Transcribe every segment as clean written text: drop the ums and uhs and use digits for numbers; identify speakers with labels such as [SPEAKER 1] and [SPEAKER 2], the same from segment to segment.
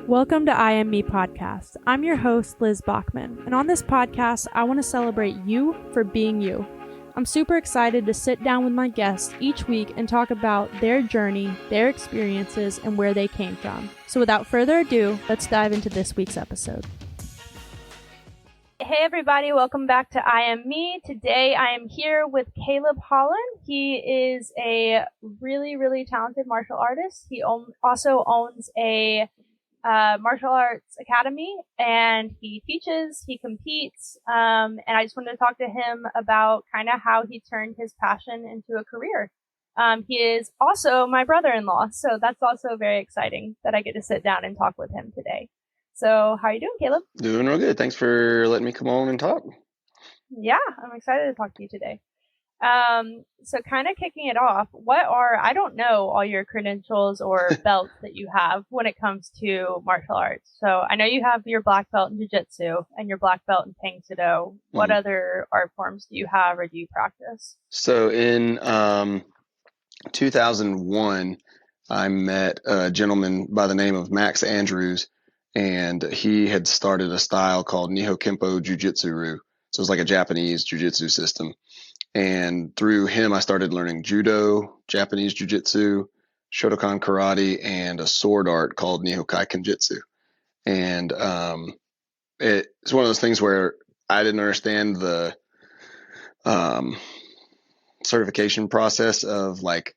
[SPEAKER 1] Welcome to I Am Me podcast. I'm your host, Liz Bachman, and on this podcast, I want to celebrate you for being you. I'm super excited to sit down with my guests each week and talk about their journey, their experiences, and where they came from. So without further ado, let's dive into this week's episode. Hey everybody, welcome back to I Am Me. Today I am here with Caleb Holland. He is a really talented martial artist. He also owns a martial arts academy, and he teaches, he competes, and I just wanted to talk to him about kind of how he turned his passion into a career. He is also my brother-in-law, so that's also very exciting that I get to sit down and talk with him today. So how are you doing, Caleb?
[SPEAKER 2] Doing real good. Thanks for letting me come on and talk.
[SPEAKER 1] Yeah, I'm excited to talk to you today. So kind of kicking it off, I don't know all your credentials or belts that you have when it comes to martial arts. So I know you have your black belt in Jiu Jitsu and your black belt in Tang Soo Do. What other art forms do you have or do you practice?
[SPEAKER 2] So in 2001, I met a gentleman by the name of Max Andrews, and he had started a style called Niho Kempo Jiu-Jitsu-Ryu. So it's like a Japanese jiu-jitsu system. And through him, I started learning judo, Japanese jiu-jitsu, Shotokan karate, and a sword art called Nihonkai Kenjutsu. And it's one of those things where I didn't understand the certification process of like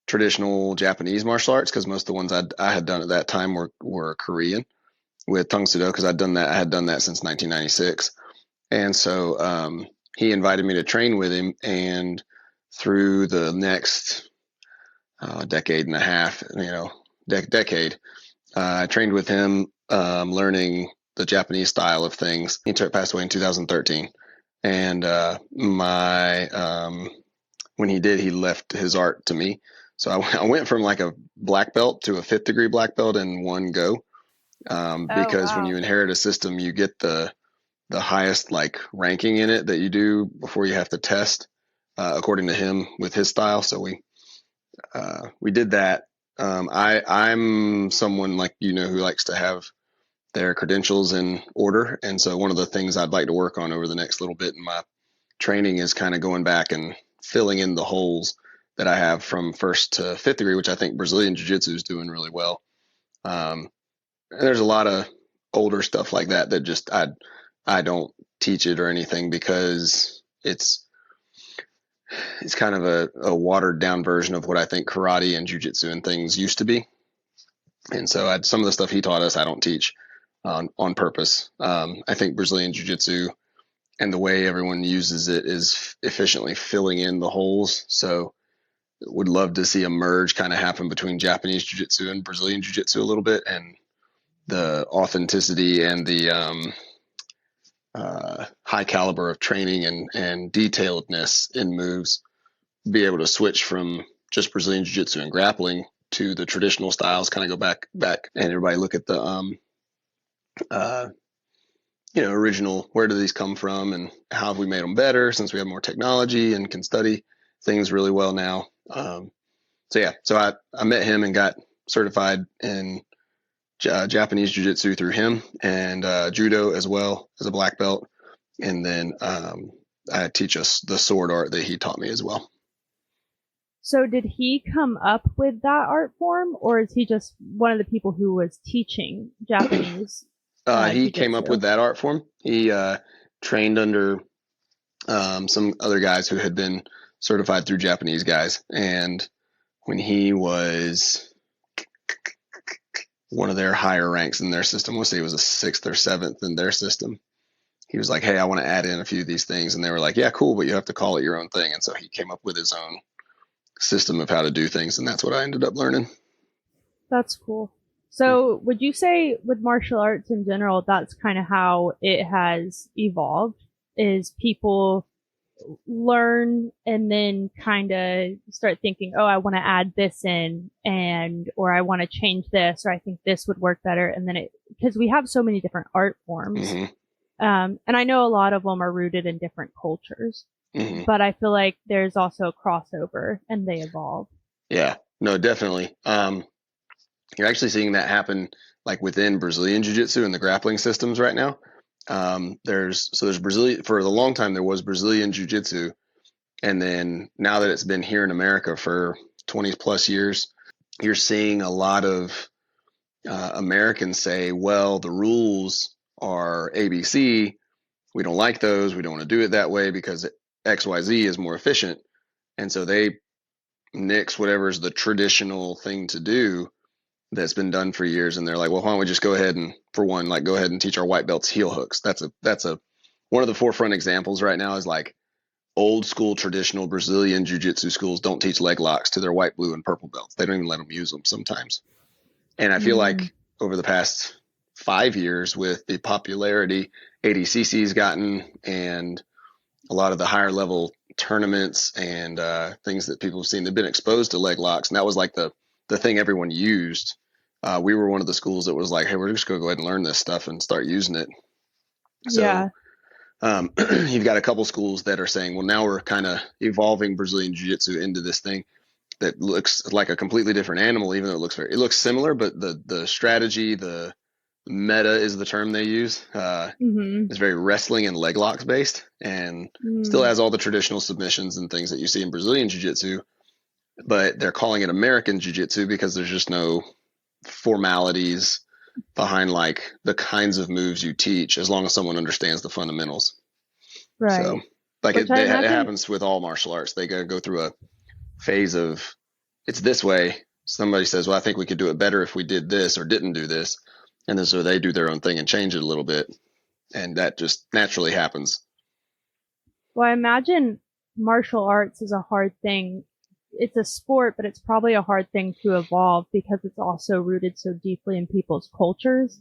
[SPEAKER 2] traditional Japanese martial arts, because most of the ones I had done at that time were Korean with Tang Soo Do, because I had done that since 1996. And so he invited me to train with him, and through the next decade and a half, decade, I trained with him, learning the Japanese style of things. He passed away in 2013, and when he did, he left his art to me. So I went from like a black belt to a 5th degree black belt in one go, because when you inherit a system, you get the highest like ranking in it that you do before you have to test, according to him with his style. So we did that. I'm someone like, who likes to have their credentials in order. And so one of the things I'd like to work on over the next little bit in my training is kind of going back and filling in the holes that I have from 1st to 5th degree, which I think Brazilian Jiu Jitsu is doing really well. And there's a lot of older stuff like that just I don't teach it or anything, because it's kind of a watered down version of what I think karate and jiu-jitsu and things used to be. And so some of the stuff he taught us, I don't teach on purpose. I think Brazilian jiu-jitsu and the way everyone uses it is efficiently filling in the holes. So would love to see a merge kind of happen between Japanese jiu-jitsu and Brazilian jiu-jitsu a little bit, and the authenticity and the high caliber of training and detailedness in moves, be able to switch from just Brazilian Jiu-Jitsu and grappling to the traditional styles, kind of go back and everybody look at the original, where do these come from and how have we made them better since we have more technology and can study things really well now. So I met him and got certified in Japanese Jiu-Jitsu through him, and judo as well as a black belt. And then I teach us the sword art that he taught me as well.
[SPEAKER 1] So did he come up with that art form, or is he just one of the people who was teaching Japanese?
[SPEAKER 2] He came up with that art form. He trained under some other guys who had been certified through Japanese guys. And when he was one of their higher ranks in their system, we'll say he was a 6th or 7th in their system, he was like, hey, I want to add in a few of these things. And they were like, yeah, cool, but you have to call it your own thing. And so he came up with his own system of how to do things. And that's what I ended up learning.
[SPEAKER 1] That's cool. So would you say with martial arts in general, that's kind of how it has evolved, is people learn and then kind of start thinking, oh, I want to add this in, or I want to change this, or I think this would work better. And then because we have so many different art forms, and I know a lot of them are rooted in different cultures, but I feel like there's also a crossover and they evolve.
[SPEAKER 2] Yeah, no, definitely. You're actually seeing that happen like within Brazilian Jiu Jitsu and the grappling systems right now. There's Brazilian, for a long time there was Brazilian Jiu Jitsu, and then now that it's been here in America for 20 plus years, you're seeing a lot of Americans say, well, the rules are ABC. We don't like those. We don't want to do it that way because XYZ is more efficient. And so they nix whatever is the traditional thing to do that's been done for years. And they're like, well, why don't we just go ahead and, for one, like go ahead and teach our white belts heel hooks. That's a one of the forefront examples right now is like old school traditional Brazilian jiu-jitsu schools don't teach leg locks to their white, blue, and purple belts. They don't even let them use them sometimes. And I feel like over the past 5 years, with the popularity ADCC's gotten and a lot of the higher level tournaments and things that people have seen, they've been exposed to leg locks. And that was like the thing everyone used. We were one of the schools that was like, hey, we're just going to go ahead and learn this stuff and start using it. So you've got a couple schools that are saying, well, now we're kind of evolving Brazilian Jiu-Jitsu into this thing that looks like a completely different animal, even though it looks similar, but the strategy, the meta is the term they use. It's very wrestling and leg locks based, and still has all the traditional submissions and things that you see in Brazilian Jiu-Jitsu, but they're calling it American Jiu-Jitsu because there's just no formalities behind like the kinds of moves you teach, as long as someone understands the fundamentals.
[SPEAKER 1] Right.
[SPEAKER 2] So like it happens with all martial arts. They go through a phase of it's this way. Somebody says, well, I think we could do it better if we did this or didn't do this. And then so they do their own thing and change it a little bit. And that just naturally happens.
[SPEAKER 1] Well, I imagine martial arts is a hard thing. It's a sport, but it's probably a hard thing to evolve because it's also rooted so deeply in people's cultures.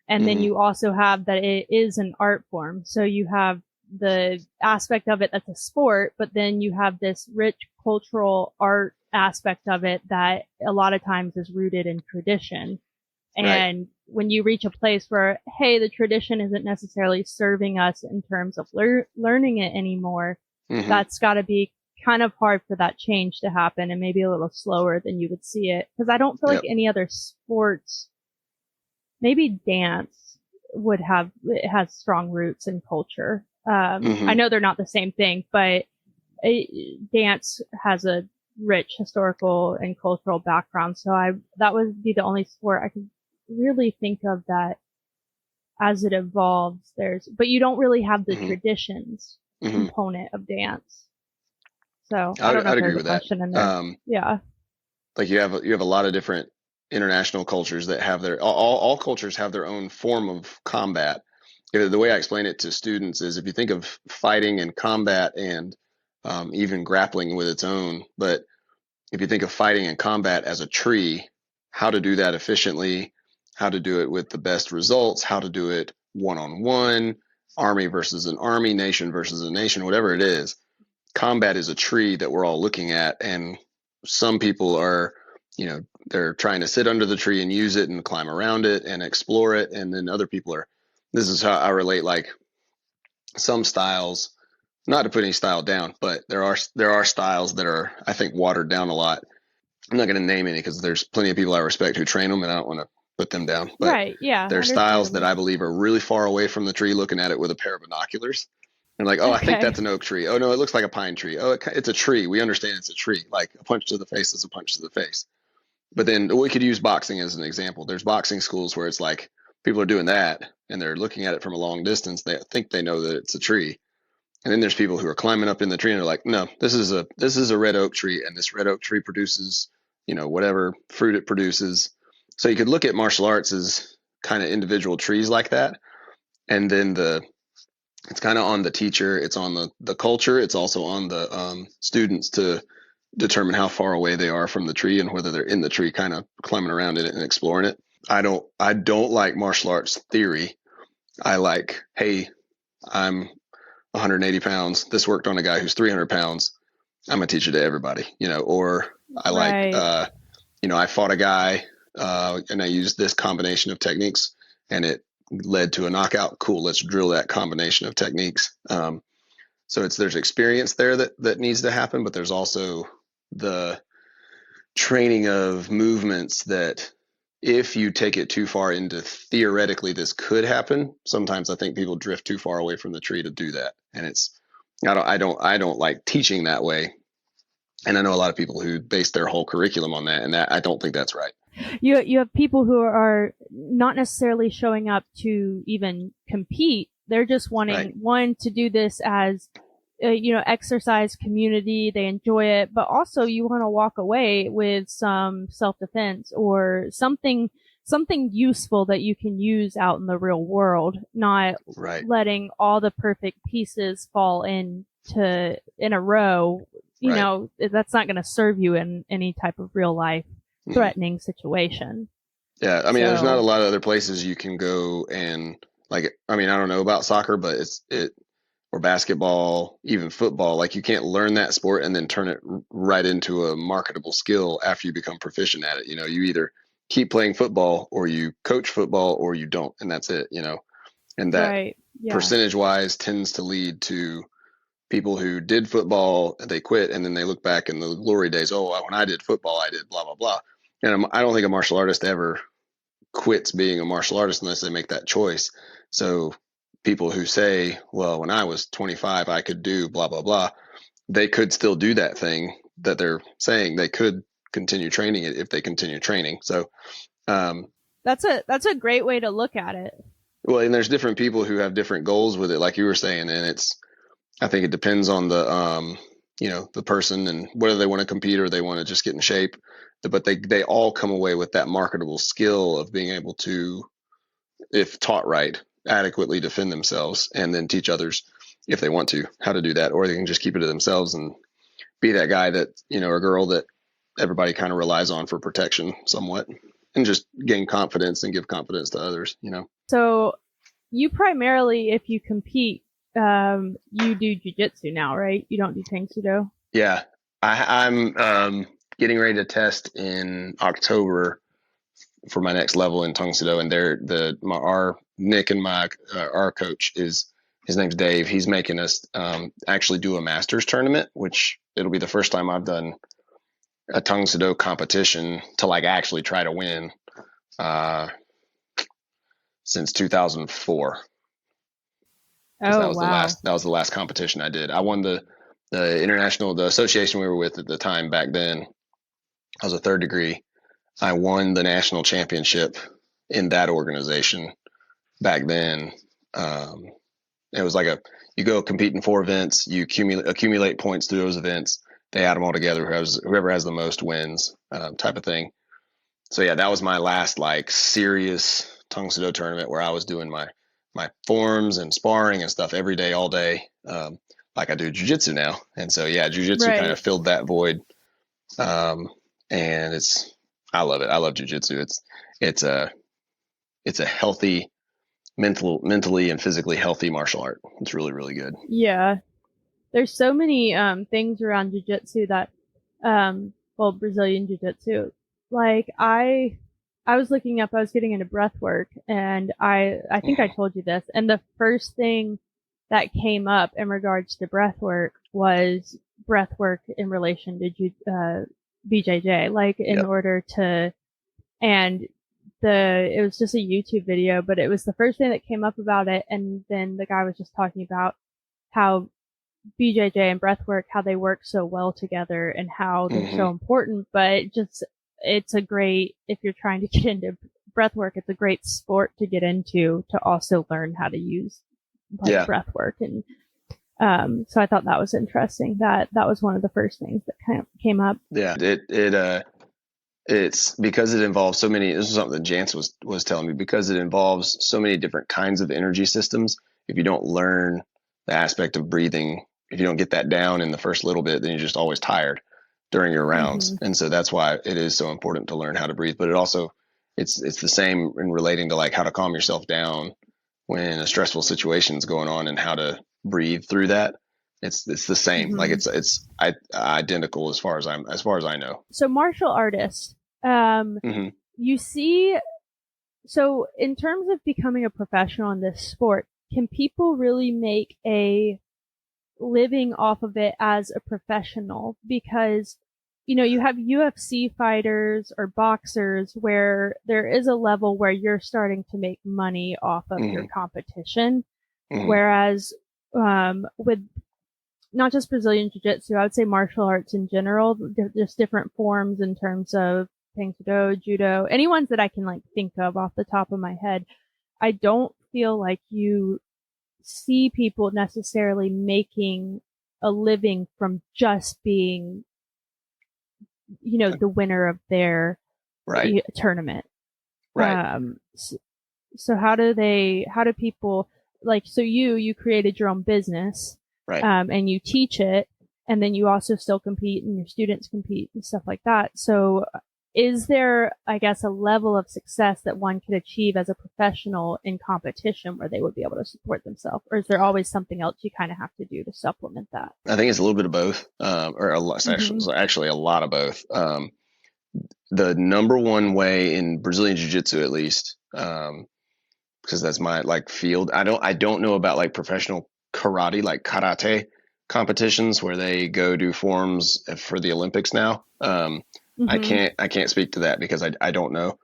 [SPEAKER 1] And then you also have that it is an art form. So you have the aspect of it that's a sport, but then you have this rich cultural art aspect of it that a lot of times is rooted in tradition. And when you reach a place where, hey, the tradition isn't necessarily serving us in terms of learning it anymore, that's got to be kind of hard for that change to happen, and maybe a little slower than you would see it. Because I don't feel like any other sports, maybe dance it has strong roots in culture. I know they're not the same thing, but dance has a rich historical and cultural background. So that would be the only sport I could really think of that as it evolves, but you don't really have the traditions component of dance. So I don't know if there's a question in there.
[SPEAKER 2] Like you have a lot of different international cultures that have all cultures have their own form of combat. The way I explain it to students is if you think of fighting and combat and even grappling with its own, but if you think of fighting and combat as a tree, how to do that efficiently, how to do it with the best results, how to do it one-on-one, army versus an army, nation versus a nation, whatever it is. Combat is a tree that we're all looking at, and some people are, they're trying to sit under the tree and use it and climb around it and explore it, and then other people this is how I relate, like some styles, not to put any style down, but there are styles that are, I think, watered down a lot. I'm not going to name any because there's plenty of people I respect who train them, and I don't want to put them down. But there's styles that I believe are really far away from the tree, looking at it with a pair of binoculars. And like, I think that's an oak tree. Oh, no, it looks like a pine tree. Oh, it's a tree. We understand it's a tree. Like a punch to the face is a punch to the face. But then we could use boxing as an example. There's boxing schools where it's like people are doing that and they're looking at it from a long distance. They think they know that it's a tree. And then there's people who are climbing up in the tree and they're like, no, this is a red oak tree, and this red oak tree produces, whatever fruit it produces. So you could look at martial arts as kind of individual trees like that. And then it's kind of on the teacher, it's on the culture, it's also on the students to determine how far away they are from the tree and whether they're in the tree kind of climbing around it and exploring it. I don't like martial arts theory. I like, hey, I'm 180 pounds. This worked on a guy who's 300 pounds. I'm going to teach it to everybody, or I like, I fought a guy and I used this combination of techniques and it led to a knockout. Cool. Let's drill that combination of techniques. So there's experience there that needs to happen, but there's also the training of movements that if you take it too far into theoretically this could happen, sometimes I think people drift too far away from the tree to do that. And I don't like teaching that way. And I know a lot of people who base their whole curriculum on that, and that I don't think that's right.
[SPEAKER 1] You have people who are not necessarily showing up to even compete. They're just wanting one to do this as exercise community. They enjoy it, but also you want to walk away with some self-defense or something useful that you can use out in the real world, not letting all the perfect pieces fall in a row. You know, that's not going to serve you in any type of real life threatening situation.
[SPEAKER 2] Yeah. I mean, there's not a lot of other places you can go and I don't know about soccer, but or basketball, even football, like you can't learn that sport and then turn it right into a marketable skill after you become proficient at it. You either keep playing football or you coach football or you don't, and that's it, and that percentage wise tends to lead to people who did football, they quit, and then they look back in the glory days. Oh, when I did football, I did blah, blah, blah. And I don't think a martial artist ever quits being a martial artist unless they make that choice. So people who say, well, when I was 25, I could do blah, blah, blah, they could still do that thing that they're saying. They could continue training it if they continue training. So
[SPEAKER 1] that's a great way to look at it.
[SPEAKER 2] Well, and there's different people who have different goals with it, like you were saying, and I think it depends on the the person and whether they want to compete or they want to just get in shape. But they all come away with that marketable skill of being able to, if taught right, adequately defend themselves and then teach others, if they want to, how to do that, or they can just keep it to themselves and be that guy that, or girl that everybody kind of relies on for protection somewhat, and just gain confidence and give confidence to others,
[SPEAKER 1] So you primarily, if you compete, you do jiu-jitsu now, right? You don't do Tang-Soo-Do?
[SPEAKER 2] Yeah. I'm getting ready to test in October for my next level in Tang-Soo-Do, and our Nick and our coach his name's Dave. He's making us actually do a masters tournament, which it'll be the first time I've done a Tang-Soo-Do competition to actually try to win since 2004.
[SPEAKER 1] Oh,
[SPEAKER 2] that was the last competition I did. I won the association we were with at the time back then. I was a third degree. I won the national championship in that organization back then. It was you go compete in 4 events, you accumulate points through those events. They add them all together. Whoever has the most wins, type of thing. So yeah, that was my last serious Tang-Soo-Do tournament where I was doing my forms and sparring and stuff every day, all day, like I do jiu-jitsu now. And so yeah, jiu-jitsu kind of filled that void. And I love it. I love jiu-jitsu. It's a healthy, mentally and physically healthy martial art. It's really, really good.
[SPEAKER 1] Yeah. There's so many things around jiu-jitsu that Brazilian jiu-jitsu. I was looking up, I was getting into breath work, and I think I told you this, and the first thing that came up in regards to breath work was breath work in relation to BJJ, in order to, and it was just a YouTube video, but it was the first thing that came up about it, and then the guy was just talking about how BJJ and breath work, how they work so well together and how they're so important, but it's a great, if you're trying to get into breath work, it's a great sport to get into to also learn how to use breath work. And so I thought that was interesting. That was one of the first things that kind of came up.
[SPEAKER 2] Yeah, it's because it involves so many. This is something that Jance was telling me, because it involves so many different kinds of energy systems. If you don't learn the aspect of breathing, if you don't get that down in the first little bit, then you're just always tired during your rounds. And so that's why it is so important to learn how to breathe. But it also, it's the same in relating to how to calm yourself down when a stressful situation is going on and how to breathe through that. It's the same. It's identical as far as I know.
[SPEAKER 1] So martial artists, you see, so in terms of becoming a professional in this sport, can people really make a living off of it as a professional? Because you have UFC fighters or boxers where there is a level where you're starting to make money off of your competition. Whereas with not just Brazilian Jiu Jitsu, I would say martial arts in general, just different forms in terms of Taekwondo, Judo, any ones that I can like think of off the top of my head. I don't feel like you see people necessarily making a living from just being, the winner of their tournament.
[SPEAKER 2] Right.
[SPEAKER 1] So how do people, like, so you created your own business,
[SPEAKER 2] Right.
[SPEAKER 1] And you teach it, and then you also still compete and your students compete and stuff like that. So is there, I guess, a level of success that one could achieve as a professional in competition where they would be able to support themselves? Or is there always something else you kind of have to do to supplement that?
[SPEAKER 2] I think it's a little bit of both, or a lot, actually a lot of both. The number one way in Brazilian Jiu Jitsu, at least, because that's my like field. I don't know about like professional karate, like karate competitions where they go do forums for the Olympics now. I can't speak to that because I don't know.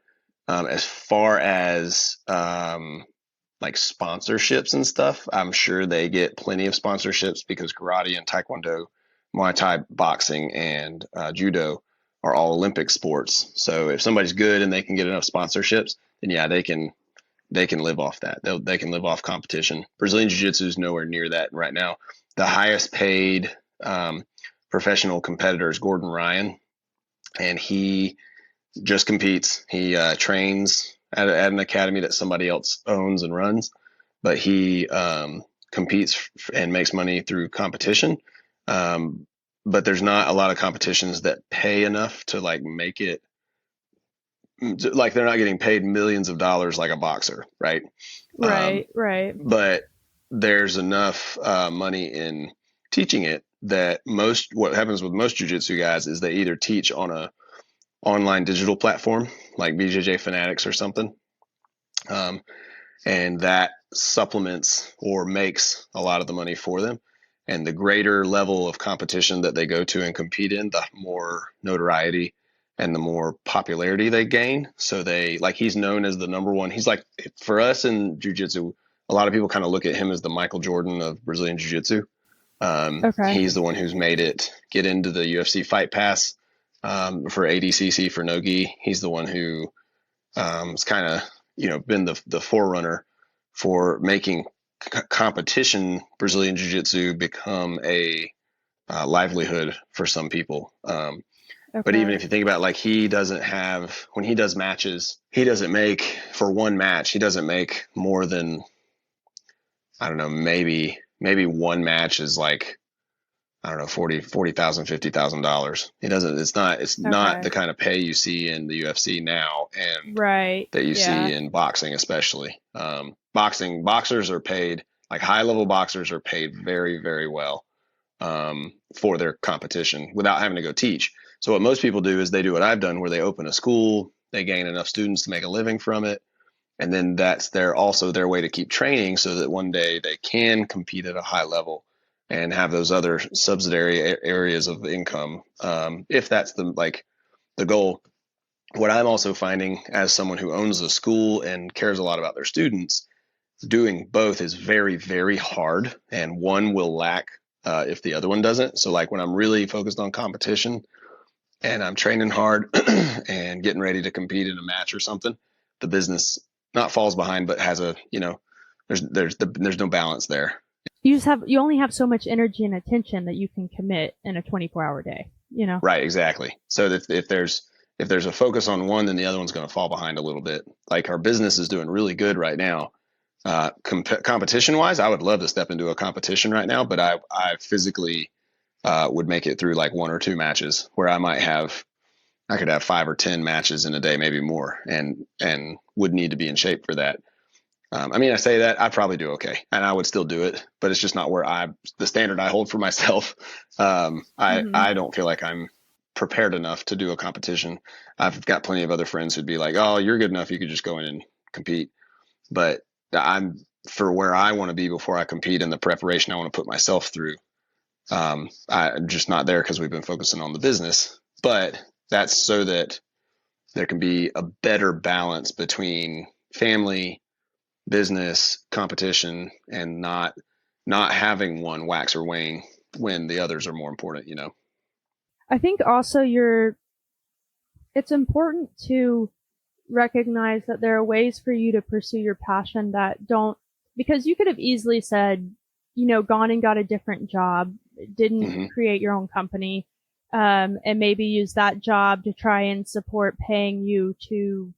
[SPEAKER 2] As far as like sponsorships and stuff, I'm sure they get plenty of sponsorships because karate and taekwondo, Muay Thai, boxing, and judo are all Olympic sports. So if somebody's good and they can get enough sponsorships, then yeah, they can live off that. They can live off competition. Brazilian Jiu Jitsu is nowhere near that right now. The highest paid professional competitor is Gordon Ryan, and he just competes. He trains at an academy that somebody else owns and runs, but he competes and makes money through competition. But there's not a lot of competitions that pay enough to like make it, like they're not getting paid millions of dollars like a boxer, right?
[SPEAKER 1] Right.
[SPEAKER 2] But there's enough money in teaching it that what happens with most jiu-jitsu guys is they either teach on a online digital platform like BJJ Fanatics or something, and that supplements or makes a lot of the money for them. And the greater level of competition that they go to and compete in, the more notoriety and the more popularity they gain. So he's known as the number one. He's like, for us in jiu-jitsu, a lot of people kind of look at him as the Michael Jordan of Brazilian jiu-jitsu. He's the one who's made it get into the UFC Fight Pass for ADCC for no gi. He's the one who has kind of been the forerunner for making competition Brazilian Jiu-Jitsu become a livelihood for some people. But even if you think about it, like when he does matches, he doesn't make for one match, he doesn't make more than, I don't know, maybe one match is like, I don't know, $40,000, $50,000. It's not the kind of pay you see in the UFC now and that you see in boxing, especially. Boxers are paid, like high level boxers are paid very, very well for their competition without having to go teach. So what most people do is they do what I've done, where they open a school, they gain enough students to make a living from it. And then that's also their way to keep training so that one day they can compete at a high level and have those other subsidiary areas of income. If that's the goal. What I'm also finding as someone who owns a school and cares a lot about their students, doing both is very, very hard, and one will lack if the other one doesn't. So like when I'm really focused on competition and I'm training hard and getting ready to compete in a match or something, the business not falls behind, but has there's no balance there.
[SPEAKER 1] You only have so much energy and attention that you can commit in a 24-hour day,
[SPEAKER 2] Right, exactly. So if there's a focus on one, then the other one's going to fall behind a little bit. Like our business is doing really good right now. Competition wise, I would love to step into a competition right now, but I physically would make it through like one or two matches where I could have 5 or 10 matches in a day, maybe more, and would need to be in shape for that. I say that I'd probably do okay, and I would still do it, but it's just not where the standard I hold for myself. I don't feel like I'm prepared enough to do a competition. I've got plenty of other friends who'd be like, "Oh, you're good enough. You could just go in and compete." But for where I want to be before I compete and the preparation I want to put myself through. I'm just not there because we've been focusing on the business. but that's so that there can be a better balance between family, business, competition, and not having one wax or wane when the others are more important, you know?
[SPEAKER 1] I think also it's important to recognize that there are ways for you to pursue your passion that don't, because you could have easily said, gone and got a different job, didn't create your own company, and maybe use that job to try and support paying you to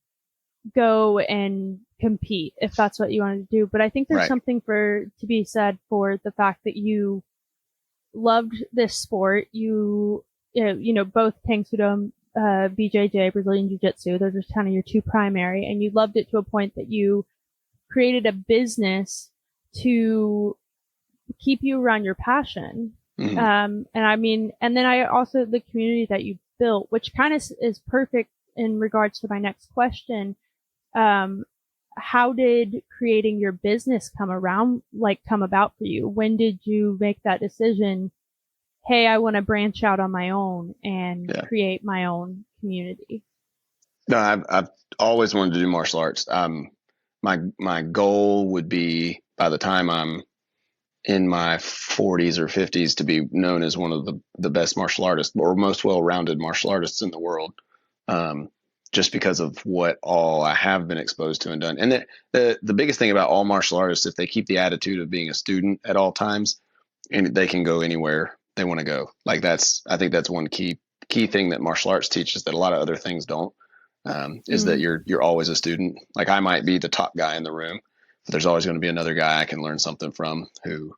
[SPEAKER 1] go and compete if that's what you want to do. But I think there's something to be said for the fact that you loved this sport. Both Tang Soo Do, BJJ, Brazilian Jiu Jitsu, those are kind of your two primary, and you loved it to a point that you created a business to keep you around your passion. And then I also, the community that you built, which kind of is perfect in regards to my next question. How did creating your business come about for you? When did you make that decision? Hey, I want to branch out on my own and create my own community.
[SPEAKER 2] No, I've always wanted to do martial arts. My goal would be, by the time I'm in my 40s or 50s, to be known as one of the best martial artists or most well-rounded martial artists in the world. Just because of what all I have been exposed to and done. And the biggest thing about all martial artists, if they keep the attitude of being a student at all times, and they can go anywhere they want to go. Like I think that's one key thing that martial arts teaches that a lot of other things don't, is that you're always a student. Like I might be the top guy in the room, but there's always going to be another guy I can learn something from, who,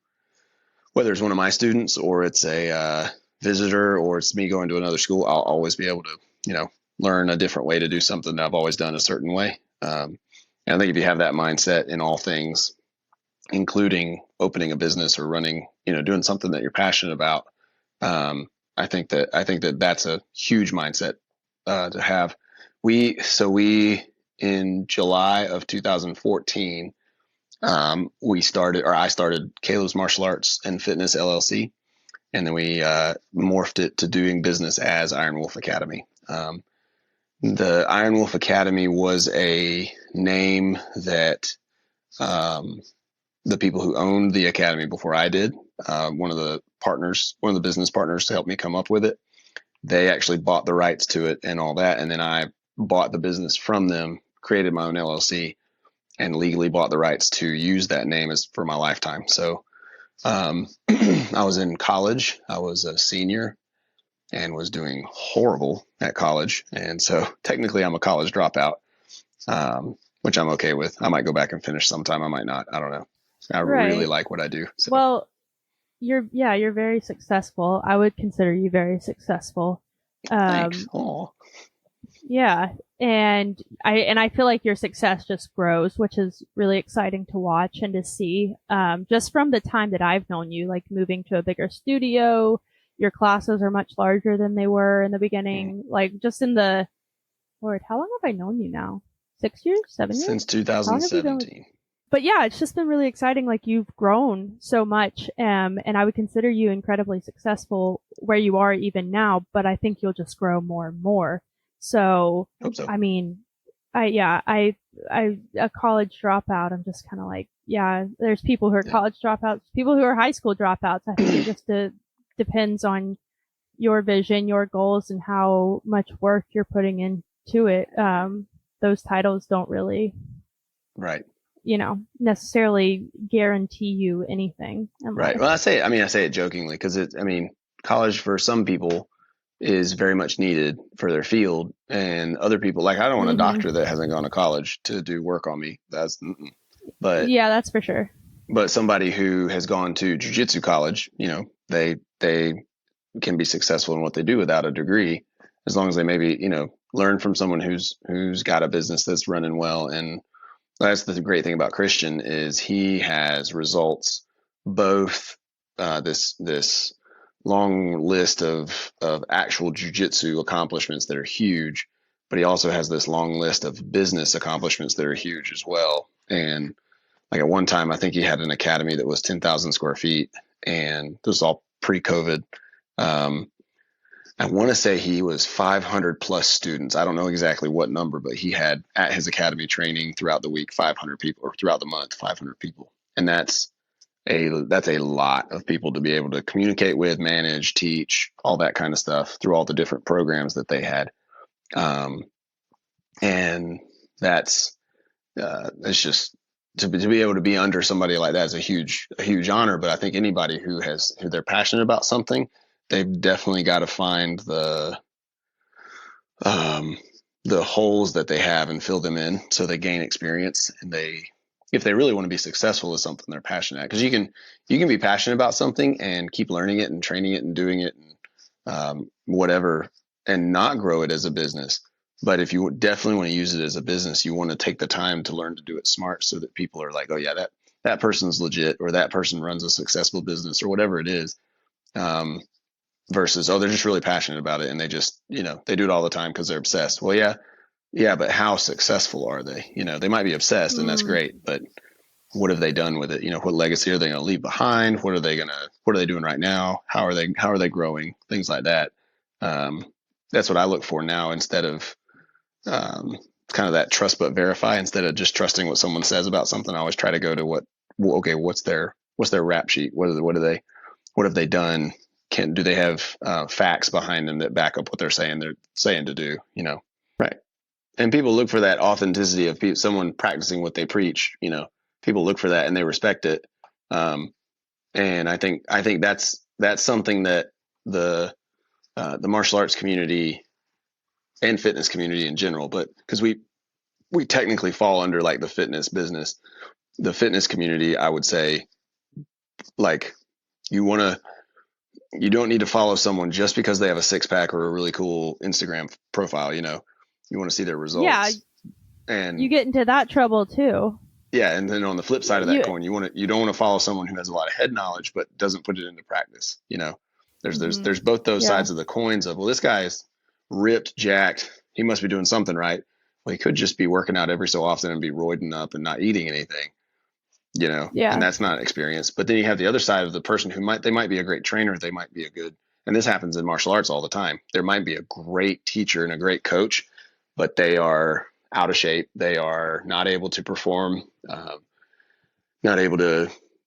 [SPEAKER 2] whether it's one of my students or it's a visitor or it's me going to another school, I'll always be able to, learn a different way to do something that I've always done a certain way. And I think if you have that mindset in all things, including opening a business or running, doing something that you're passionate about, I think that that's a huge mindset to have. We in July of 2014, I started Caleb's Martial Arts and Fitness LLC, and then we morphed it to doing business as Iron Wolf Academy. The Iron Wolf Academy was a name that the people who owned the academy before I did, one of the business partners to help me come up with it, they actually bought the rights to it and all that. And then I bought the business from them, created my own LLC, and legally bought the rights to use that name for my lifetime. So I was in college. I was a senior and was doing horrible at college. And so technically I'm a college dropout, which I'm okay with. I might go back and finish sometime. I might not. I don't know. I really like what I do. So.
[SPEAKER 1] Well, you're very successful. I would consider you very successful.
[SPEAKER 2] Thanks. Aww.
[SPEAKER 1] Yeah. And I feel like your success just grows, which is really exciting to watch and to see. Just from the time that I've known you, like moving to a bigger studio, your classes are much larger than they were in the beginning. Like just in Lord, how long have I known you now? 6 years? 7 years?
[SPEAKER 2] Since 2017.
[SPEAKER 1] But yeah, it's just been really exciting. Like you've grown so much. And I would consider you incredibly successful where you are even now, but I think you'll just grow more and more. So,
[SPEAKER 2] hope so.
[SPEAKER 1] I mean, a college dropout, I'm just kind of like, there's people who are college dropouts, people who are high school dropouts. I think it just depends on your vision, your goals, and how much work you're putting into it. Those titles don't really, necessarily guarantee you anything.
[SPEAKER 2] Right. Well, I say it jokingly because college for some people is very much needed for their field, and other people, like, I don't want a doctor that hasn't gone to college to do work on me. But
[SPEAKER 1] yeah, that's for sure.
[SPEAKER 2] But somebody who has gone to jiu-jitsu college, they can be successful in what they do without a degree, as long as they maybe, learn from someone who's got a business that's running well. And that's the great thing about Christian is he has results, both this long list of actual jiu-jitsu accomplishments that are huge, but he also has this long list of business accomplishments that are huge as well. And like at one time, I think he had an academy that was 10,000 square feet, and this was all pre-COVID. I want to say he was 500 plus students. I don't know exactly what number, but he had at his academy training throughout the week 500 people, or throughout the month 500 people, and that's a lot of people to be able to communicate with, manage, teach, all that kind of stuff through all the different programs that they had. And that's it's just to be able to be under somebody like that is a huge honor. But I think anybody who they're passionate about something, they've definitely got to find the holes that they have and fill them in so they gain experience, and if they really want to be successful with something they're passionate at, because you can be passionate about something and keep learning it and training it and doing it and whatever, and not grow it as a business. But if you definitely want to use it as a business, you want to take the time to learn to do it smart so that people are like, oh yeah, that person's legit, or that person runs a successful business, or whatever it is. Versus, oh, they're just really passionate about it and they just, they do it all the time because they're obsessed. Well, yeah, but how successful are they? They might be obsessed and that's great, but what have they done with it? What legacy are they going to leave behind? What are they doing right now? How are they growing? Things like that. That's what I look for now, instead of kind of that trust but verify. Instead of just trusting what someone says about something, I always try to go to what's their rap sheet? What have they done? Do they have facts behind them that back up what they're saying to do? Right. And people look for that authenticity of someone practicing what they preach. People look for that and they respect it. And I think that's something that the martial arts community and fitness community in general, but because we technically fall under like the fitness business, the fitness community, I would say, like, you don't need to follow someone just because they have a six pack or a really cool Instagram profile. You want to see their results.
[SPEAKER 1] Yeah. And you get into that trouble too.
[SPEAKER 2] Yeah. And then on the flip side of that coin, you don't want to follow someone who has a lot of head knowledge, but doesn't put it into practice. There's both those sides of the coins of, well, this guy is ripped, jacked. He must be doing something right. Well, he could just be working out every so often and be roiding up and not eating anything. And that's not experience. But then you have the other side of the person who might be a great trainer. They might be and this happens in martial arts all the time. There might be a great teacher and a great coach, but they are out of shape. They are not able to perform,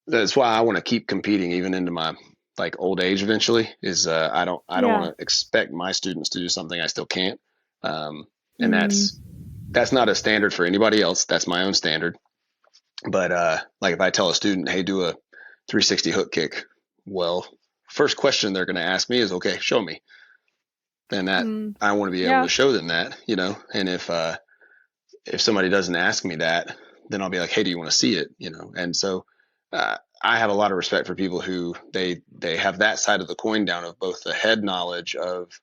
[SPEAKER 2] that's why I want to keep competing even into my like old age eventually. Is I don't want to expect my students to do something I still can't. And that's not a standard for anybody else. That's my own standard. But like if I tell a student, hey, do a 360 hook kick, well, first question they're going to ask me is, okay, show me. And that I want to be able to show them that, and if somebody doesn't ask me that, then I'll be like, hey, do you want to see it? And so I have a lot of respect for people who they have that side of the coin down, of both the head knowledge of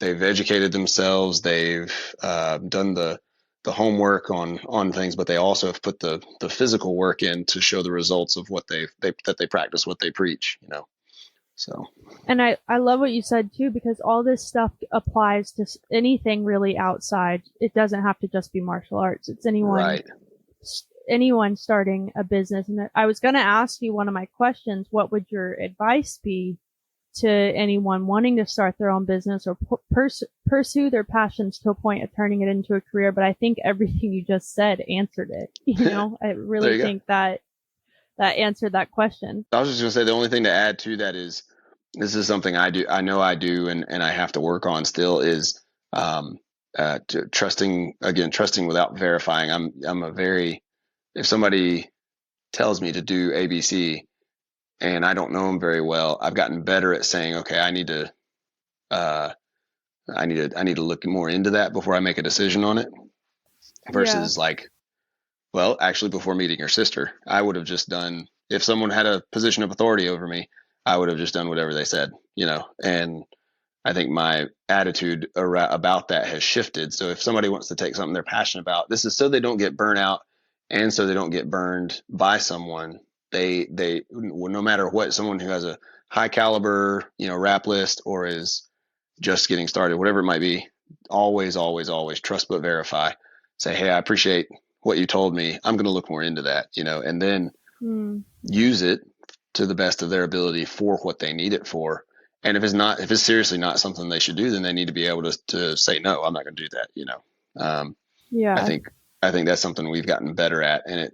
[SPEAKER 2] they've educated themselves, they've done the homework on things, but they also have put the physical work in to show the results of what they practice, what they preach, So.
[SPEAKER 1] And I love what you said too, because all this stuff applies to anything really outside. It doesn't have to just be martial arts. It's anyone starting a business. And I was going to ask you, one of my questions, what would your advice be to anyone wanting to start their own business or pursue their passions to a point of turning it into a career? But I think everything you just said answered it. I really think that answered that question. I
[SPEAKER 2] was just going to say, the only thing to add to that is, this is something I do, and I have to work on still, is trusting without verifying. If somebody tells me to do ABC and I don't know them very well, I've gotten better at saying, okay, I need to look more into that before I make a decision on it. Versus well, actually, before meeting your sister, I would have just done, if someone had a position of authority over me, I would have just done whatever they said, and I think my attitude about that has shifted. So if somebody wants to take something they're passionate about, this is so they don't get burnt out and so they don't get burned by someone. They no matter what, someone who has a high caliber, rap list, or is just getting started, whatever it might be, always trust but verify. Say, hey, I appreciate what you told me. I'm going to look more into that, and then use it to the best of their ability for what they need it for. And if it's seriously not something they should do, then they need to be able to say, no, I'm not going to do that. Um, I
[SPEAKER 1] Yeah.
[SPEAKER 2] think, I think that's something we've gotten better at. And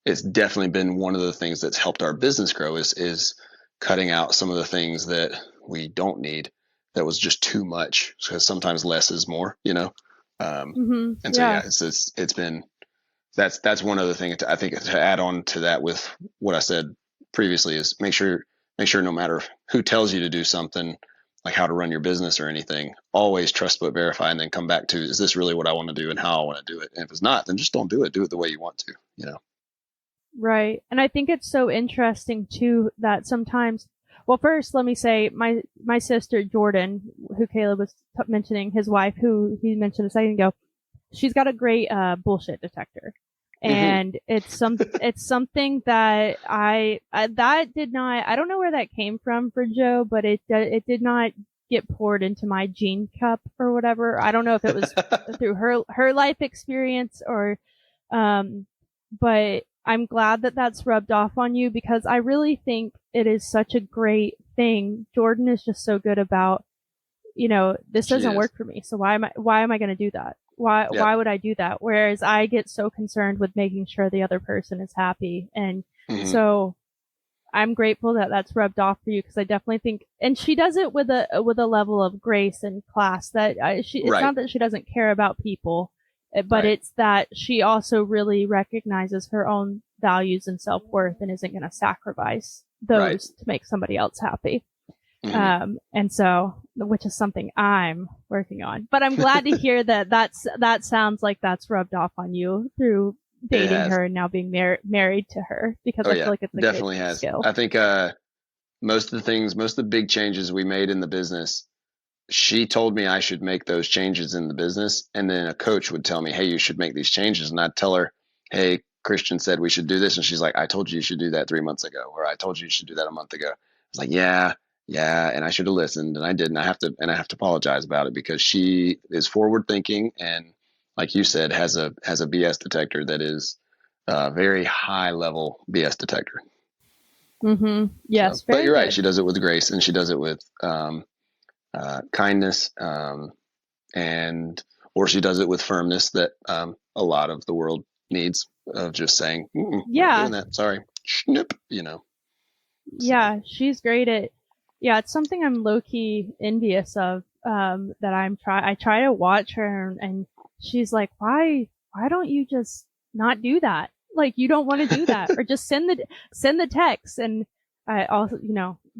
[SPEAKER 2] it's definitely been one of the things that's helped our business grow is cutting out some of the things that we don't need that was just too much, because sometimes less is more. And so,
[SPEAKER 1] Yeah.
[SPEAKER 2] yeah, it's been, that's one other thing I think to add on to that with what I said previously is make sure no matter who tells you to do something, like how to run your business or anything, always trust but verify, and then come back to, is this really what I want to do and how I want to do it? And if it's not, then just don't do it. Do it the way you want to.
[SPEAKER 1] Right. And I think it's so interesting too that sometimes, well, first let me say my sister Jordan, who Caleb was mentioning, his wife, who he mentioned a second ago, she's got a great bullshit detector. And it's something that that did not, I don't know where that came from for Joe, but it did not get poured into my gene cup or whatever. I don't know if it was through her life experience or, but I'm glad that that's rubbed off on you, because I really think it is such a great thing. Jordan is just so good about, this doesn't work for me. So why am I going to do that? Why would I do that? Whereas I get so concerned with making sure the other person is happy. And so I'm grateful that that's rubbed off for you, because I definitely think, and she does it with a level of grace and class that it's not that she doesn't care about people, but it's that she also really recognizes her own values and self-worth and isn't going to sacrifice those to make somebody else happy. And so, which is something I'm working on, but I'm glad to hear that sounds like that's rubbed off on you through dating her and now being married to her, because I feel like it's a
[SPEAKER 2] definitely
[SPEAKER 1] good skill.
[SPEAKER 2] I think, most of the big changes we made in the business, she told me I should make those changes in the business. And then a coach would tell me, hey, you should make these changes. And I'd tell her, hey, Christian said we should do this. And she's like, I told you should do that 3 months ago, or I told you should do that a month ago. I was like, yeah. And I should have listened, and I didn't. I have to apologize about it, because she is forward thinking. And like you said, has a BS detector that is a very high level BS detector.
[SPEAKER 1] Yes.
[SPEAKER 2] So, but you're
[SPEAKER 1] good.
[SPEAKER 2] right. She does it with grace, and she does it with, kindness, and or she does it with firmness that a lot of the world needs, of just saying, not doing that. Sorry, snip.
[SPEAKER 1] Yeah, she's great at. Yeah, it's something I'm low key envious of. That I try to watch her, and she's like, why don't you just not do that? Like, you don't want to do that, or just send the text. And I also,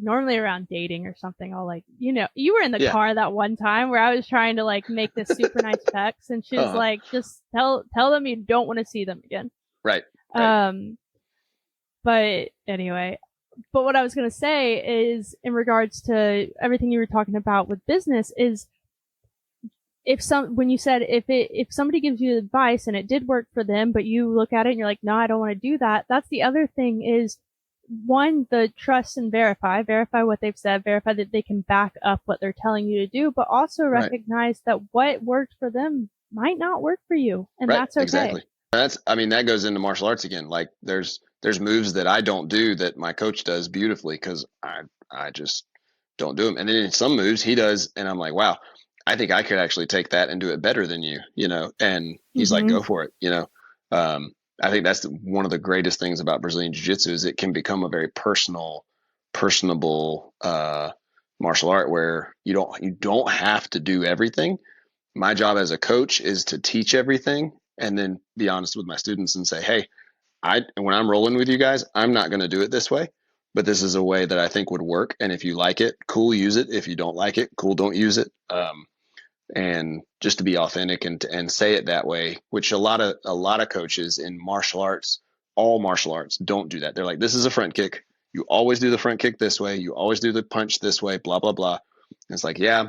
[SPEAKER 1] normally around dating or something, I'll like, you were in the car that one time where I was trying to like make this super nice text, and she's like, just tell them you don't want to see them again.
[SPEAKER 2] Right.
[SPEAKER 1] But anyway, but what I was going to say is, in regards to everything you were talking about with business, is when you said if somebody gives you advice and it did work for them, but you look at it and you're like, no, I don't want to do that. That's the other thing is, one, the trust and verify what they've said, verify that they can back up what they're telling you to do, but also recognize that what worked for them might not work for you. And that's okay.
[SPEAKER 2] Exactly. That goes into martial arts again. Like there's moves that I don't do that my coach does beautifully, because I just don't do them. And then in some moves he does, and I'm like, wow, I think I could actually take that and do it better than you, and he's like, go for it. I think that's one of the greatest things about Brazilian Jiu Jitsu, is it can become a very personable martial art, where you don't have to do everything. My job as a coach is to teach everything, and then be honest with my students and say, hey, when I'm rolling with you guys, I'm not going to do it this way, but this is a way that I think would work. And if you like it, cool, use it. If you don't like it, cool, don't use it. And just to be authentic and say it that way, which a lot of coaches in martial arts, all martial arts, don't do that. They're like, this is a front kick. You always do the front kick this way. You always do the punch this way, blah, blah, blah. And it's like, yeah,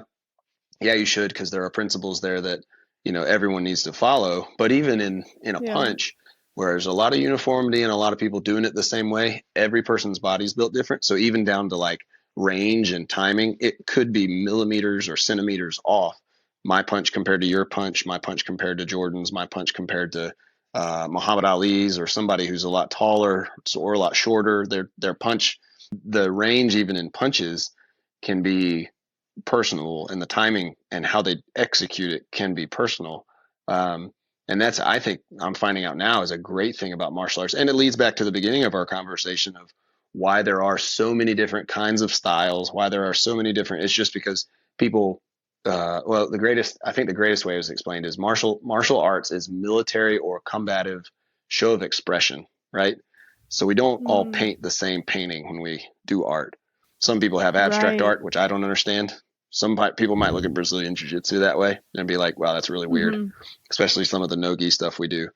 [SPEAKER 2] you should, because there are principles there that, everyone needs to follow. But even in a punch, where there's a lot of uniformity and a lot of people doing it the same way, every person's body's built different. So even down to like range and timing, it could be millimeters or centimeters off. My punch compared to your punch, my punch compared to Jordan's, my punch compared to Muhammad Ali's, or somebody who's a lot taller or a lot shorter. Their punch, the range even in punches can be personal, and the timing and how they execute it can be personal. And that's, I think I'm finding out now, is a great thing about martial arts. And it leads back to the beginning of our conversation of why there are so many different kinds of styles, why there are so many different, it's just because people, well, I think the greatest way it was explained is martial arts is military or combative show of expression, right? So we don't all paint the same painting when we do art. Some people have abstract art, which I don't understand. Some people might look at Brazilian Jiu Jitsu that way and be like, wow, that's really weird, especially some of the no-gi stuff we do.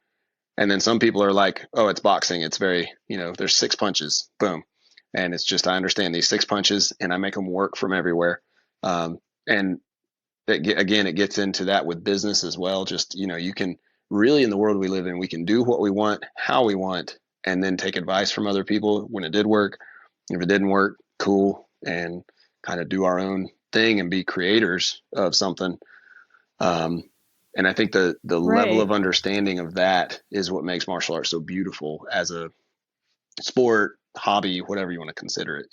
[SPEAKER 2] And then some people are like, oh, it's boxing. It's very, there's 6 punches, boom. And it's just, I understand these 6 punches and I make them work from everywhere. And again, it gets into that with business as well. Just, you can really, in the world we live in, we can do what we want, how we want, and then take advice from other people when it did work. If it didn't work, cool, and kind of do our own thing and be creators of something. And I think the level of understanding of that is what makes martial arts so beautiful as a sport, hobby, whatever you want to consider it,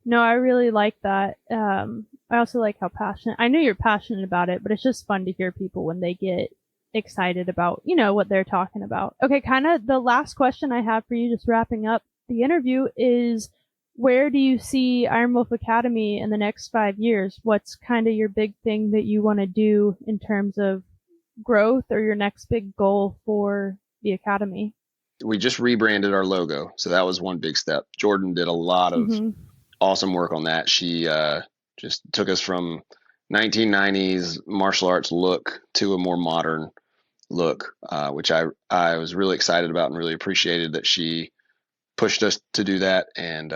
[SPEAKER 1] No, I really like that. I also like how passionate, I know you're passionate about it, but it's just fun to hear people when they get excited about, what they're talking about. Okay, kind of the last question I have for you, just wrapping up the interview, is where do you see Iron Wolf Academy in the next 5 years? What's kind of your big thing that you want to do in terms of growth, or your next big goal for the academy?
[SPEAKER 2] We just rebranded our logo. So that was one big step. Jordan did a lot of awesome work on that. She just took us from 1990s martial arts look to a more modern look, which I was really excited about and really appreciated that she pushed us to do that. And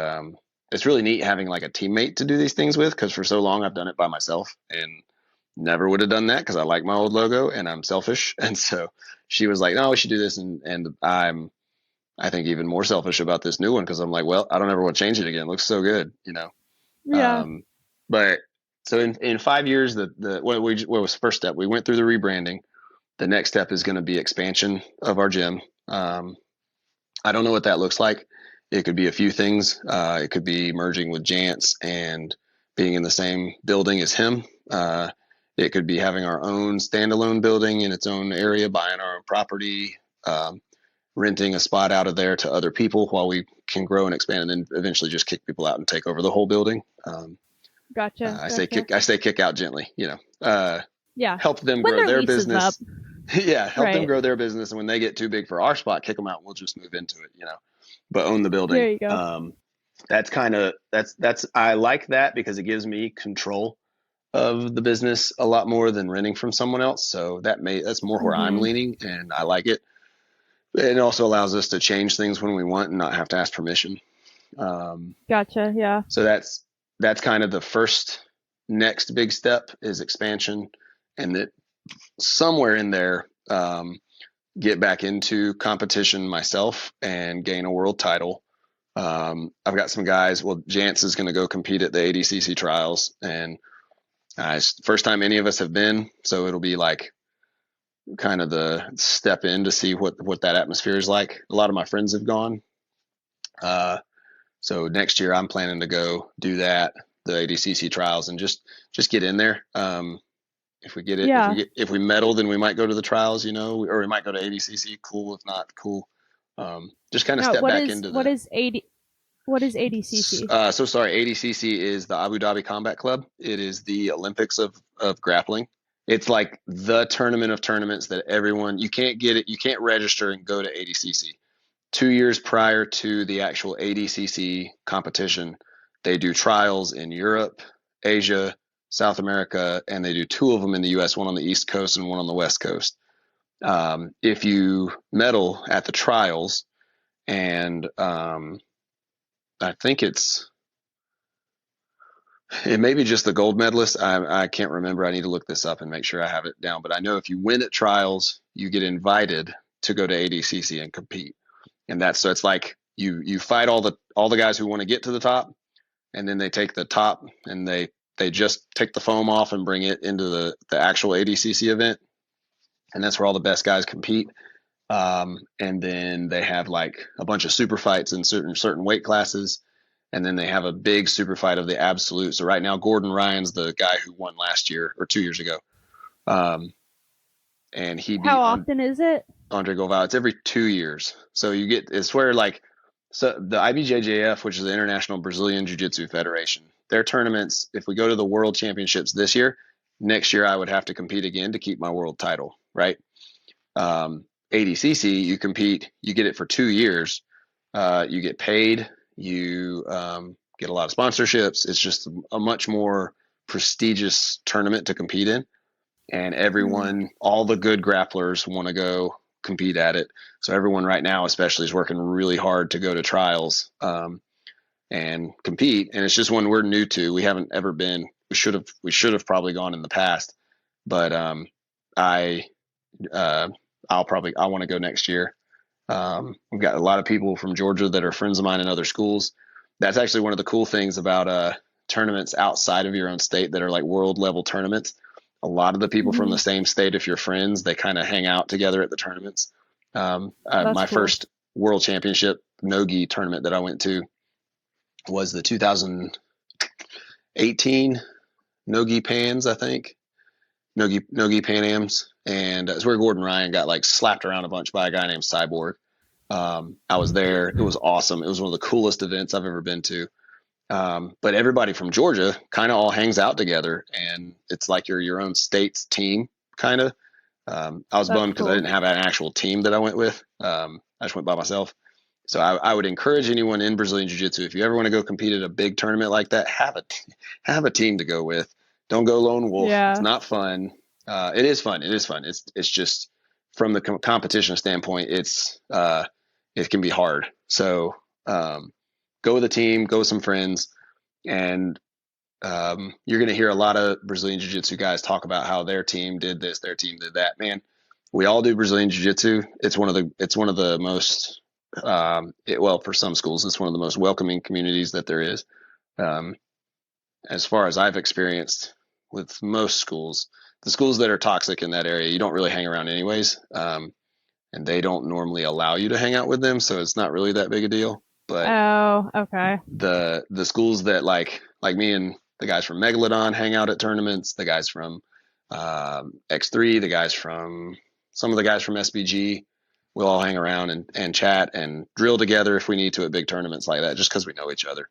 [SPEAKER 2] it's really neat having like a teammate to do these things with, because for so long I've done it by myself and never would have done that because I like my old logo and I'm selfish. And so she was like, no, we should do this. And I think even more selfish about this new one, because I'm like, well, I don't ever want to change it again. It looks so good,
[SPEAKER 1] Yeah.
[SPEAKER 2] But so in 5 years, what was the first step? We went through the rebranding. The next step is going to be expansion of our gym. I don't know what that looks like. It could be a few things. It could be merging with Jance and being in the same building as him. It could be having our own standalone building in its own area, buying our own property, renting a spot out of there to other people while we can grow and expand, and then eventually just kick people out and take over the whole building.
[SPEAKER 1] Gotcha.
[SPEAKER 2] I say kick out gently,
[SPEAKER 1] Yeah.
[SPEAKER 2] help them
[SPEAKER 1] when
[SPEAKER 2] grow their
[SPEAKER 1] lease is
[SPEAKER 2] business.
[SPEAKER 1] up.
[SPEAKER 2] Yeah. Help them grow their business. And when they get too big for our spot, kick them out. We'll just move into it, but own the building.
[SPEAKER 1] There you go.
[SPEAKER 2] I like that because it gives me control of the business a lot more than renting from someone else. So that's more where I'm leaning, and I like it. It also allows us to change things when we want and not have to ask permission.
[SPEAKER 1] Gotcha. Yeah.
[SPEAKER 2] So that's kind of the first next big step is expansion, and that somewhere in there, get back into competition myself and gain a world title. I've got some guys. Well, Jance is going to go compete at the ADCC trials, and it's the first time any of us have been, so it'll be like kind of the step in to see what that atmosphere is like. A lot of my friends have gone. So next year I'm planning to go do that, the ADCC trials, and just get in there. If we get it, if we medal, then we might go to the trials, or we might go to ADCC. Cool. If not, cool. Just kind of step back into
[SPEAKER 1] what is ADCC?
[SPEAKER 2] So sorry. ADCC is the Abu Dhabi Combat Club. It is the Olympics of grappling. It's like the tournament of tournaments that you can't get it. You can't register and go to ADCC. 2 years prior to the actual ADCC competition, they do trials in Europe, Asia, South America, and they do 2 of them in the U.S., one on the East Coast and one on the West Coast. If you medal at the trials, and I think it may be just the gold medalist. I can't remember. I need to look this up and make sure I have it down. But I know if you win at trials, you get invited to go to ADCC and compete. And so it's like you fight all the guys who want to get to the top, and then they take the top and they just take the foam off and bring it into the actual ADCC event. And that's where all the best guys compete. And then they have like a bunch of super fights in certain weight classes. And then they have a big super fight of the absolute. So right now, Gordon Ryan's the guy who won last year or 2 years ago. And he beat
[SPEAKER 1] How often is it?
[SPEAKER 2] Andre Galvao. It's every 2 years. So it's where so the IBJJF, which is the International Brazilian Jiu Jitsu Federation, their tournaments, if we go to the World Championships this year, next year I would have to compete again to keep my world title, right? ADCC, you compete, you get it for 2 years. You get paid, you get a lot of sponsorships. It's just a much more prestigious tournament to compete in. And everyone, all the good grapplers want to go compete at it. So everyone right now, especially, is working really hard to go to trials and compete. And it's just one we're new to. We haven't ever been. We should have probably gone in the past, but I want to go next year. We've got a lot of people from Georgia that are friends of mine in other schools. That's actually one of the cool things about tournaments outside of your own state that are like world level tournaments. A lot of the people from the same state, if you're friends, they kind of hang out together at the tournaments. My cool. First world championship no-gi tournament that I went to was the 2018 no-gi Pans, I think. No-gi Pan Ams. And it's where Gordon Ryan got like slapped around a bunch by a guy named Cyborg. I was there. It was awesome. It was one of the coolest events I've ever been to. But everybody from Georgia kind of all hangs out together, and it's like you're your own state's team, kind of. I was bummed because I didn't have an actual team that I went with. I just went by myself. So I would encourage anyone in Brazilian Jiu Jitsu, if you ever want to go compete at a big tournament like that, have a team to go with. Don't go lone wolf. Yeah. It's not fun. It is fun. It's just from the competition standpoint, it can be hard. So go with a team, go with some friends, and you're going to hear a lot of Brazilian Jiu Jitsu guys talk about how their team did this, their team did that. Man, we all do Brazilian Jiu Jitsu. It's one of the most for some schools, it's one of the most welcoming communities that there is. As far as I've experienced with most schools, the schools that are toxic in that area, you don't really hang around anyways. And they don't normally allow you to hang out with them. So it's not really that big a deal. But
[SPEAKER 1] okay.
[SPEAKER 2] The schools that like me and the guys from Megalodon hang out at tournaments, the guys from X3, some of the guys from SBG, we'll all hang around and chat and drill together if we need to at big tournaments like that, just because we know each other.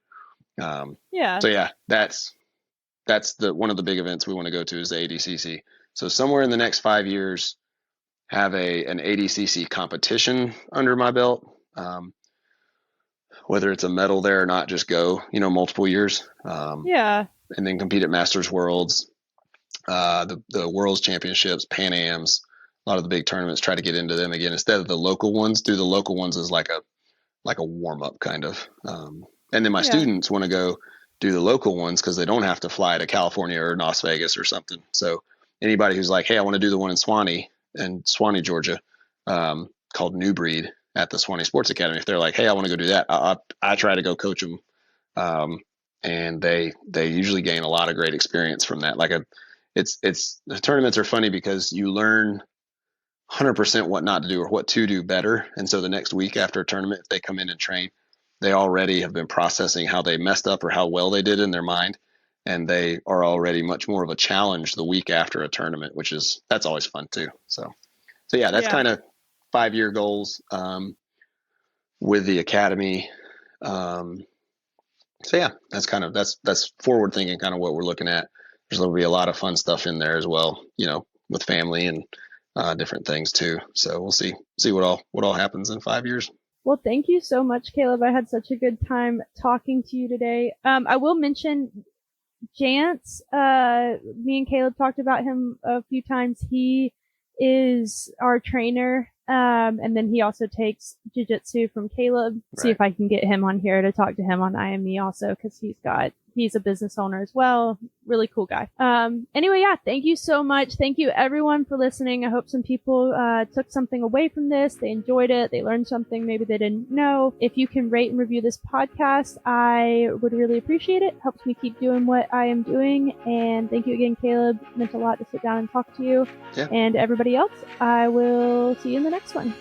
[SPEAKER 2] So yeah, that's one of the big events we want to go to is the ADCC. So somewhere in the next 5 years, have an ADCC competition under my belt. Whether it's a medal there or not, just go, multiple years. And then compete at Masters Worlds, the Worlds Championships, Pan Ams, a lot of the big tournaments, try to get into them again instead of the local ones. Do the local ones as like a warm up kind of. And then my students want to go do the local ones because they don't have to fly to California or Las Vegas or something. So anybody who's like, hey, I want to do the one in Swanee, Georgia, called New Breed at the Swanee Sports Academy. If they're like, hey, I want to go do that, I try to go coach them. And they usually gain a lot of great experience from that. The tournaments are funny because you learn 100% what not to do or what to do better. And so the next week after a tournament, if they come in and train, they already have been processing how they messed up or how well they did in their mind. And they are already much more of a challenge the week after a tournament, that's always fun too. So yeah, that's kind of 5-year goals with the academy. So yeah, that's forward thinking, kind of what we're looking at. There's going to be a lot of fun stuff in there as well, with family and different things too. So we'll see what all happens in 5 years.
[SPEAKER 1] Well, thank you so much, Caleb. I had such a good time talking to you today. I will mention Jance. Me and Caleb talked about him a few times. He is our trainer. And then he also takes jiu-jitsu from Caleb. Right. See if I can get him on here to talk to him on IME also, because he's a business owner as well. Really cool guy. Anyway, thank you so much. Thank you everyone for listening. I hope some people took something away from this. They enjoyed it. They learned something maybe they didn't know. If you can rate and review this podcast, I would really appreciate it. Helps me keep doing what I am doing. And thank you again, Caleb. It meant a lot to sit down and talk to you. Yeah. And everybody else, I will see you in the next one.